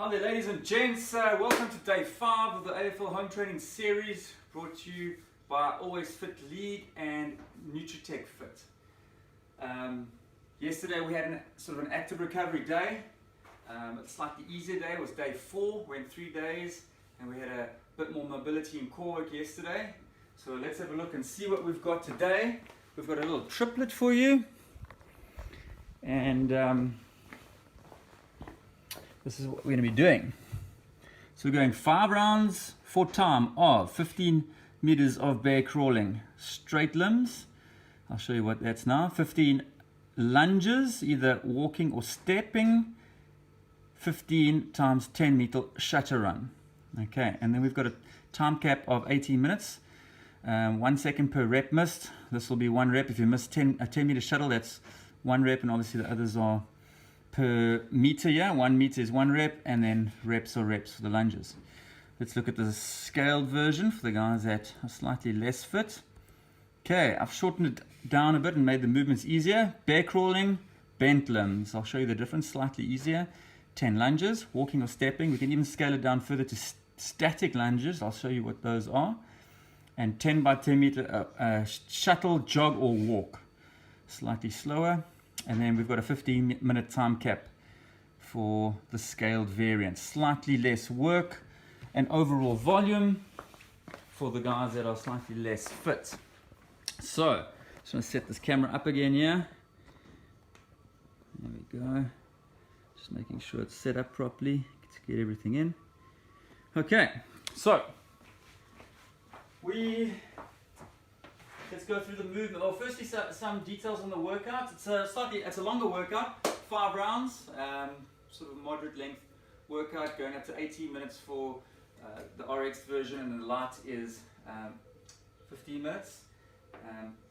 Hi there ladies and gents, welcome to day 5 of the AFL home training series brought to you by Always Fit League and NUTRITECH Fit. Yesterday we had sort of an active recovery day. A slightly easier day was day 4, went 3 days and we had a bit more mobility and core work yesterday. So let's have a look and see what we've got today. We've got a little triplet for you and this is what we're going to be doing. So we're going 5 rounds for time of 15 meters of bear crawling, straight limbs. I'll show you what that's now. 15 lunges, either walking or stepping. 15 times 10 meter shuttle run. Okay, and then we've got a time cap of 18 minutes. 1 second per rep missed. This will be 1 rep. If you miss a 10 meter shuttle, that's 1 rep, and obviously the others are per meter. Yeah, 1 meter is 1 rep, and then reps are reps for the lunges. Let's look at the scaled version for the guys that are slightly less fit. Okay, I've shortened it down a bit and made the movements easier. Bear crawling, bent limbs. I'll show you the difference, slightly easier. 10 lunges, walking or stepping. We can even scale it down further to static lunges. I'll show you what those are. And 10 by 10 meter shuttle, jog or walk. Slightly slower. And then we've got a 15-minute time cap for the scaled variant. Slightly less work and overall volume for the guys that are slightly less fit. So, just want to set this camera up again here. There we go. Just making sure it's set up properly to get everything in. Okay, so let's go through the movement. Well, firstly, some details on the workout. It's a longer workout, 5 rounds, sort of moderate length workout, going up to 18 minutes for the RX version, and the light is 15 minutes.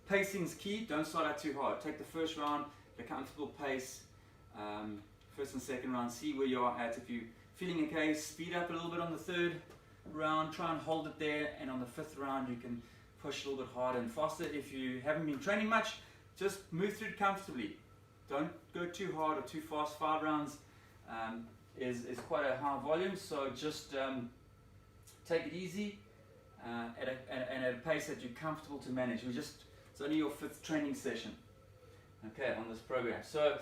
Pacing's key. Don't start out too hard. Take the first round at a comfortable pace. First and second round, see where you are at. If you're feeling okay, speed up a little bit on the third round. Try and hold it there, and on the 5th round, you can push a little bit harder and faster. If you haven't been training much, just move through it comfortably. Don't go too hard or too fast. 5 rounds is quite a high volume, so just take it easy at a pace that you're comfortable to manage. It's only your 5th training session, okay, on this program. So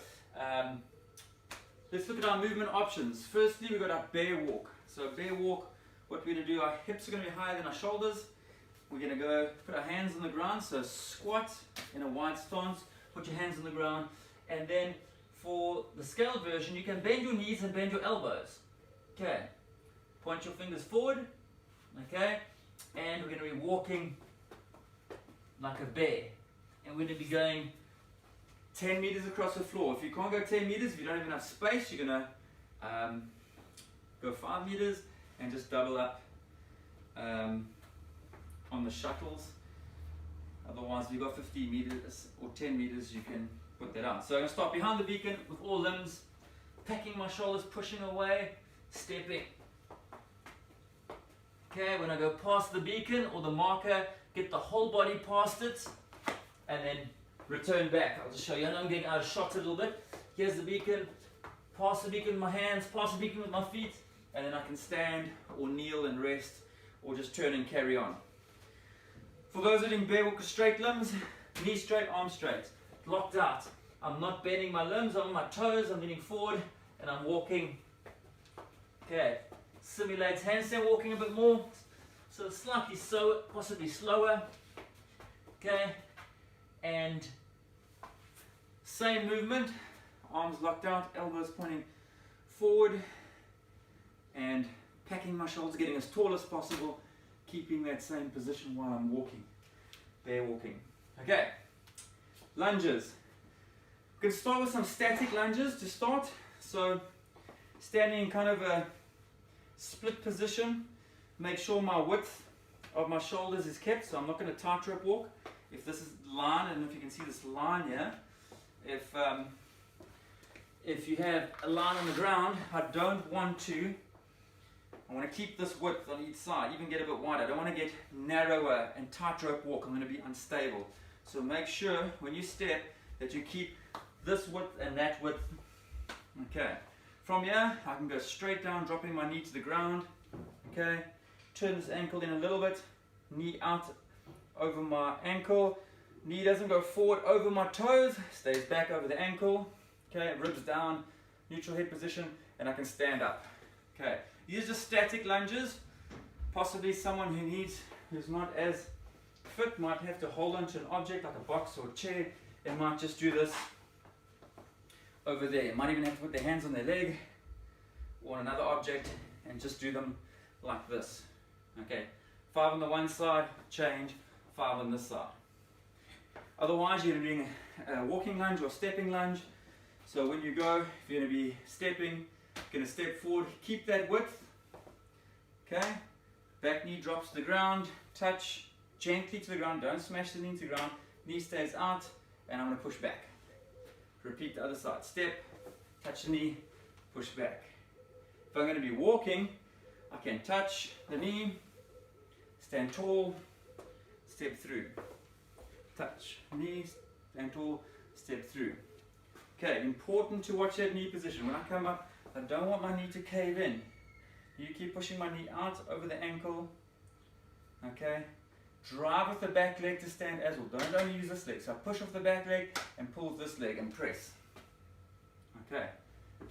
let's look at our movement options. Firstly, we've got our bear walk. So bear walk, what we're going to do, our hips are going to be higher than our shoulders. We're going to go put our hands on the ground, so squat in a wide stance, put your hands on the ground, and then for the scaled version, you can bend your knees and bend your elbows. Okay, point your fingers forward, okay, and we're going to be walking like a bear, and we're going to be going 10 meters across the floor. If you can't go 10 meters, if you don't have enough space, you're going to go 5 meters and just double up on the shuttles. Otherwise, if you've got 15 meters or 10 meters, you can put that out. So I'm going to start behind the beacon with all limbs, packing my shoulders, pushing away, stepping. Okay, when I go past the beacon or the marker, get the whole body past it, and then return back. I'll just show you. I know I'm getting out of shot a little bit. Here's the beacon, pass the beacon with my hands, pass the beacon with my feet, and then I can stand or kneel and rest, or just turn and carry on. For those that are doing bear walk with straight limbs, knee straight, arm straight, locked out. I'm not bending my limbs, I'm on my toes, I'm leaning forward, and I'm walking. Okay, simulates handstand walking a bit more, so slightly slower, possibly slower. Okay, and same movement, arms locked out, elbows pointing forward, and packing my shoulders, getting as tall as possible, keeping that same position while I'm walking, bear walking. Okay, lunges. We're going to start with some static lunges to start. So standing in kind of a split position, make sure my width of my shoulders is kept, so I'm not going to tightrope walk. If this is line, I don't know if you can see this line here, if you have a line on the ground, I want to keep this width on each side, even get a bit wider. I don't want to get narrower and tightrope walk. I'm going to be unstable. So make sure when you step that you keep this width and that width. Okay. From here, I can go straight down, dropping my knee to the ground. Okay, turn this ankle in a little bit, knee out over my ankle. Knee doesn't go forward over my toes, stays back over the ankle. Okay, ribs down, neutral head position, and I can stand up. Okay, use the static lunges. Possibly someone who's not as fit might have to hold onto an object like a box or a chair and might just do this over there. Might even have to put their hands on their leg or on another object and just do them like this. Okay, 5 on the one side, change, 5 on this side. Otherwise, you're doing a walking lunge or stepping lunge. So when you go, if you're going to be stepping, you're going to step forward, keep that width. Okay, back knee drops to the ground, touch gently to the ground, don't smash the knee to the ground, knee stays out, and I'm going to push back. Repeat the other side, step, touch the knee, push back. If I'm going to be walking, I can touch the knee, stand tall, step through. Touch, knee, stand tall, step through. Okay, important to watch that knee position. When I come up, I don't want my knee to cave in. You keep pushing my knee out over the ankle. Okay, drive with the back leg to stand as well. Don't only use this leg. So I push off the back leg and pull this leg and press. Okay,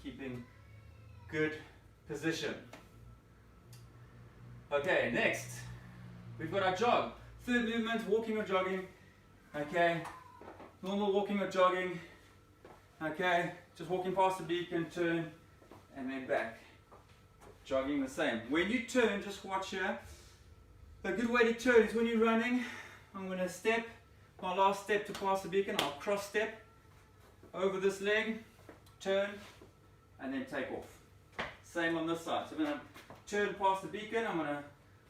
keeping good position. Okay, next, we've got our jog. Third movement, walking or jogging. Okay, normal walking or jogging. Okay, just walking past the beacon, turn, and then back. Jogging the same. When you turn, just watch here. A good way to turn is when you're running. I'm going to step, my last step to pass the beacon. I'll cross step over this leg, turn, and then take off. Same on this side. So I'm going to turn past the beacon. I'm going to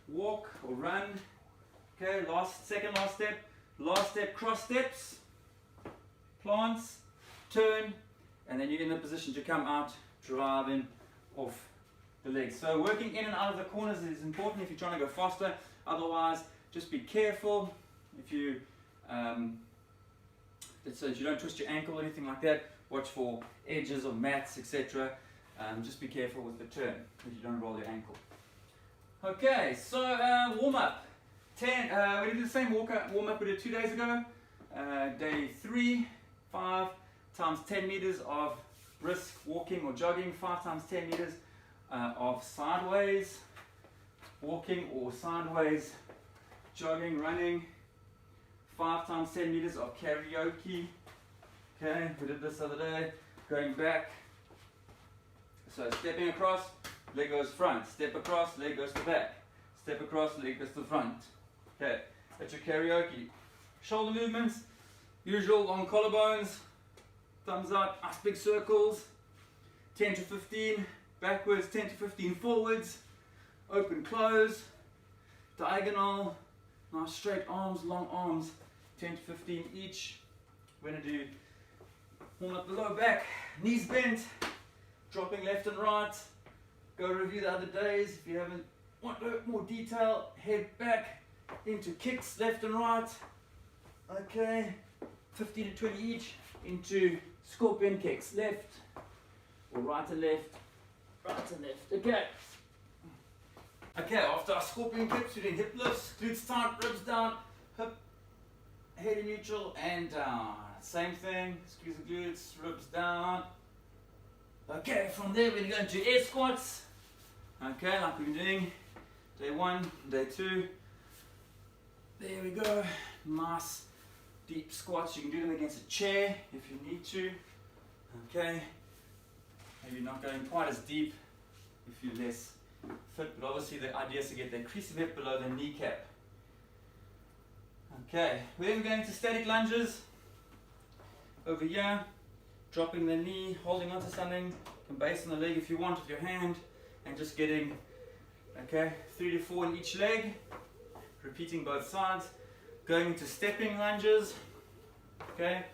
walk or run. Okay, second last step, cross steps, plants, turn, and then you're in the position to come out, driving off the legs. So working in and out of the corners is important if you're trying to go faster. Otherwise, just be careful if you so that you don't twist your ankle or anything like that. Watch for edges or mats, etc. Just be careful with the turn that you don't roll your ankle. Okay, so warm up. We did the same warm up we did 2 days ago. Day 3, 5 times 10 meters of brisk walking or jogging, 5 times 10 meters of sideways walking or sideways jogging, running, 5 times 10 meters of karaoke. Okay, we did this the other day, going back. So stepping across, leg goes front, step across, leg goes to back, step across, leg goes to front. Okay, that's your karaoke. Shoulder movements, usual long collarbones, thumbs up, nice big circles, 10 to 15, backwards, 10 to 15 forwards, open, close, diagonal, nice straight arms, long arms, 10 to 15 each. We're going to do warm up the lower back, knees bent, dropping left and right. Go review the other days if you haven't want more detail. Head back into kicks left and right. Okay, 15 to 20 each into scorpion kicks, left or right and left, right and left. Okay. Okay, after our scorpion kicks, we're doing hip lifts, glutes tight, ribs down, hip, head in neutral and down. Same thing, squeeze the glutes, ribs down. Okay, from there we're going to go into air squats. Okay, like we've been doing day 1, day 2. There we go. Nice deep squats. You can do them against a chair if you need to. Okay, maybe not going quite as deep if you're less fit, but obviously the idea is to get that crease of hip below the kneecap. Okay, we're then going to static lunges. Over here, dropping the knee, holding onto something. You can base on the leg if you want with your hand, and just getting, okay, 3 to 4 in each leg. Repeating both sides. Going into stepping lunges. Okay,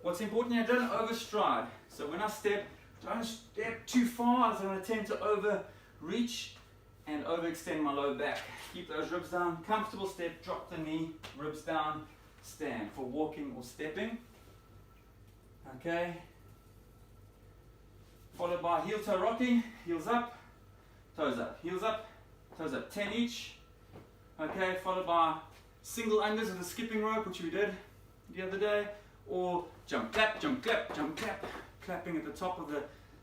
what's important here, don't overstride. So when I step, don't step too far, as I'm going to tend to overreach and overextend my lower back. Keep those ribs down. Comfortable step, drop the knee, ribs down, stand for walking or stepping. Okay. followed by heel toe rocking, heels up, toes up, heels up, toes up, 10 each. Okay, followed by single unders with a skipping rope, which we did the other day, or jump, clap, jump, clap, jump, clap, clapping at the top of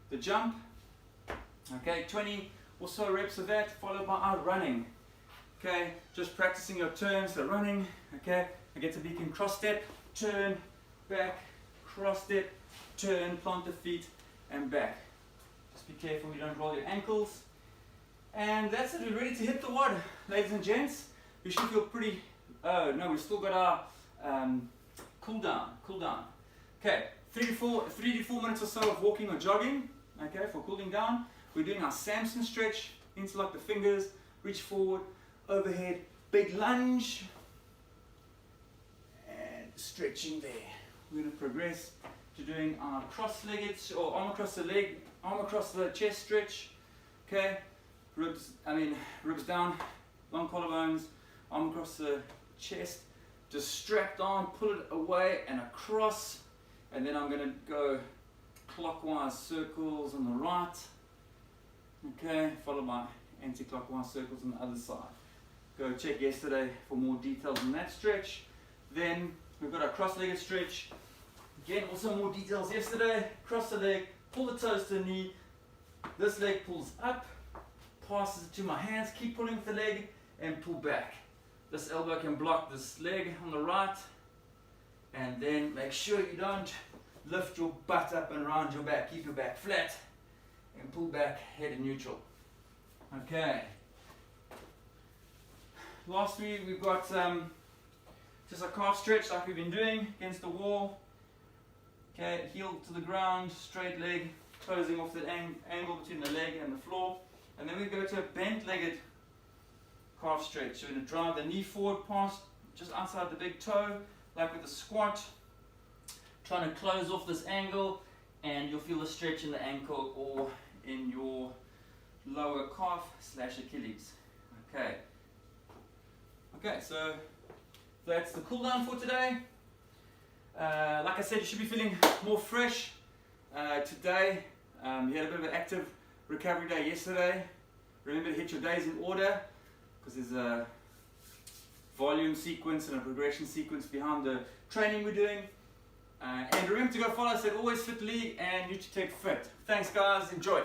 the jump. Okay, 20 or so reps of that, followed by our running. Okay, just practicing your turns, the running. Okay, I get to be in cross step, turn, back, cross step, turn, plant the feet, and back. Just be careful you don't roll your ankles. And that's it, we're ready to hit the wad, ladies and gents. We should feel pretty, oh no, we've still got our cool down. Okay, 3 to 4 minutes or so of walking or jogging, okay, for cooling down. We're doing our Samson stretch, interlock the fingers, reach forward, overhead, big lunge, and stretching there. We're going to progress to doing our cross-legged, or arm across the leg, arm across the chest stretch, okay, ribs down, long collarbones, arm across the chest, just strap down, pull it away and across, and then I'm going to go clockwise circles on the right, okay, followed by anti-clockwise circles on the other side. Go check yesterday for more details on that stretch. Then we've got our cross-legged stretch. Again, also more details yesterday. Cross the leg, pull the toes to the knee. This leg pulls up, passes it to my hands, keep pulling with the leg, and pull back. This elbow can block this leg on the right. And then make sure you don't lift your butt up and round your back. Keep your back flat and pull back, head in neutral. Okay. Lastly, we've got just a calf stretch like we've been doing against the wall. Okay, heel to the ground, straight leg, closing off the angle between the leg and the floor. And then we go to a bent-legged calf stretch. So we're going to drive the knee forward past, just outside the big toe, like with a squat. Trying to close off this angle, and you'll feel a stretch in the ankle or in your lower calf / Achilles. Okay. Okay, so that's the cool down for today. Like I said, you should be feeling more fresh today. You had a bit of an active recovery day yesterday. Remember to hit your days in order, because there's a volume sequence and a progression sequence behind the training we're doing. And remember to go follow us at Always Fit League and NUTRITECH Fit. Thanks guys, enjoy.